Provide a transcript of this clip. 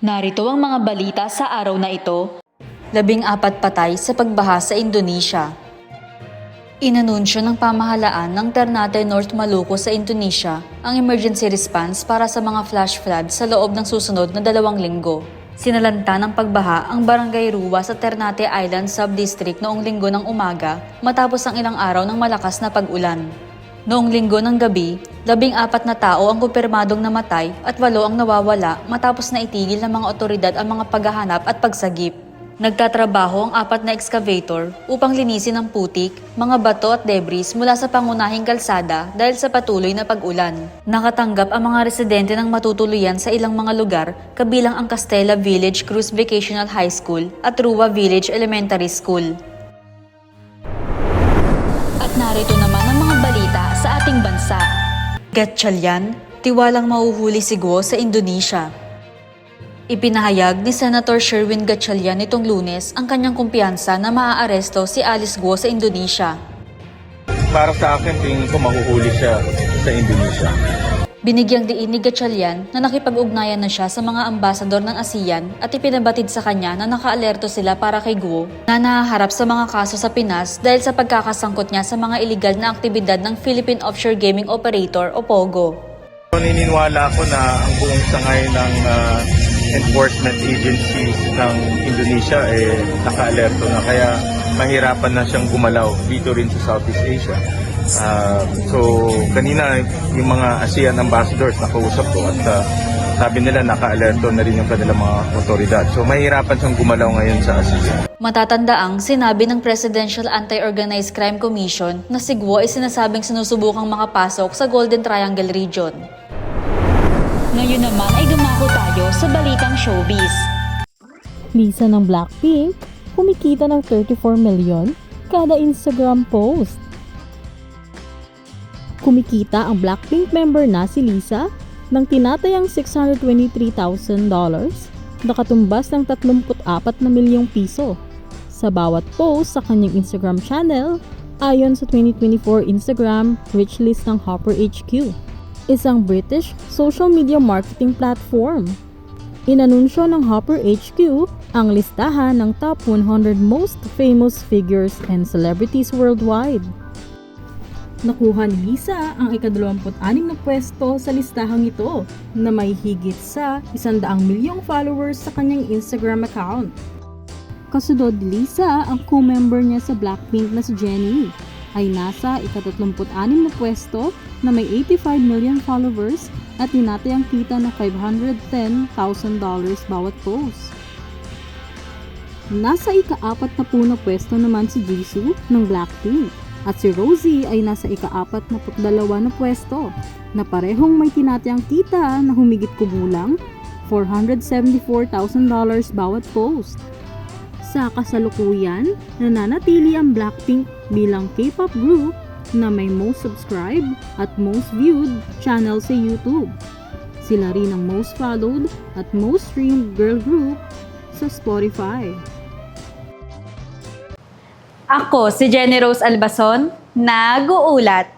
Narito ang mga balita sa araw na ito. 14 patay sa pagbaha sa Indonesia. Inanunsyo ng pamahalaan ng Ternate North Maluku sa Indonesia ang emergency response para sa mga flash flood sa loob ng susunod na 2 linggo. Sinalanta ng pagbaha ang Barangay Ruwa sa Ternate Island Subdistrict noong linggo ng umaga matapos ang ilang araw ng malakas na pag-ulan. Noong linggo ng gabi, 14 na tao ang kumpirmadong namatay at 8 ang nawawala matapos na itigil ng mga otoridad ang mga paghahanap at pagsagip. Nagtatrabaho ang 4 na excavator upang linisin ang putik, mga bato at debris mula sa pangunahing kalsada dahil sa patuloy na pag-ulan. Nakatanggap ang mga residente ng matutuluyan sa ilang mga lugar kabilang ang Castella Village Cruz Vocational High School at Ruwa Village Elementary School. At narito naman ang mga balita sa ating bansa. Gatchalian, tiwalang mauhuli si Guo sa Indonesia. Ipinahayag ni Senator Sherwin Gatchalian nitong Lunes ang kanyang kumpiyansa na maaaresto si Alice Guo sa Indonesia. Para sa akin, tingin ko mahuhuli siya sa Indonesia. Binigyang diin ni Gatchalian na nakipag-ugnayan na siya sa mga ambasador ng ASEAN at ipinabatid sa kanya na nakaalerto sila para kay Guo na nahaharap sa mga kaso sa Pinas dahil sa pagkakasangkot niya sa mga iligal na aktibidad ng Philippine Offshore Gaming Operator o POGO. Naniniwala ako na ang buong sangay ng enforcement agencies ng Indonesia naka-alerto na kaya mahirapan na siyang gumalaw dito rin sa Southeast Asia. So kanina yung mga ASEAN ambassadors nakausap ko at sabi nila naka-alerto na rin yung kanilang mga otoridad. So mahirapan siyang gumalaw ngayon sa ASEAN. Matatandaang sinabi ng Presidential Anti-Organized Crime Commission na si Guo ay sinasabing sinusubukang makapasok sa Golden Triangle region. Ngayon naman ay dumako tayo sa balitang showbiz. Lisa ng Blackpink, kumikita ng 34 million kada Instagram post. Kumikita ang Blackpink member na si Lisa ng tinatayang $623,000 na katumbas ng 34 na milyong piso sa bawat post sa kanyang Instagram channel ayon sa 2024 Instagram Rich List ng Hopper HQ, isang British social media marketing platform. Inanunsyo ng Hopper HQ ang listahan ng top 100 most famous figures and celebrities worldwide. Nakuha ni Lisa ang ika-26 na pwesto sa listahang ito na may higit sa 100 milyong followers sa kanyang Instagram account. Kasunod ni Lisa, ang co-member niya sa Blackpink na si Jennie ay nasa ika-36 na pwesto na may 85 million followers at tinatayang kita na $510,000 bawat post. Nasa ika-40 na pwesto naman si Jisoo ng Blackpink. At si Rosie ay nasa ika-42 na pwesto na parehong may tinatayang kita na humigit kumulang $474,000 bawat post. Sa kasalukuyan, nananatili ang Blackpink bilang K-pop group na may most subscribed at most viewed channel sa YouTube. Sila rin ang most followed at most streamed girl group sa Spotify. Ako si Jenny Rose Albason, nag-uulat.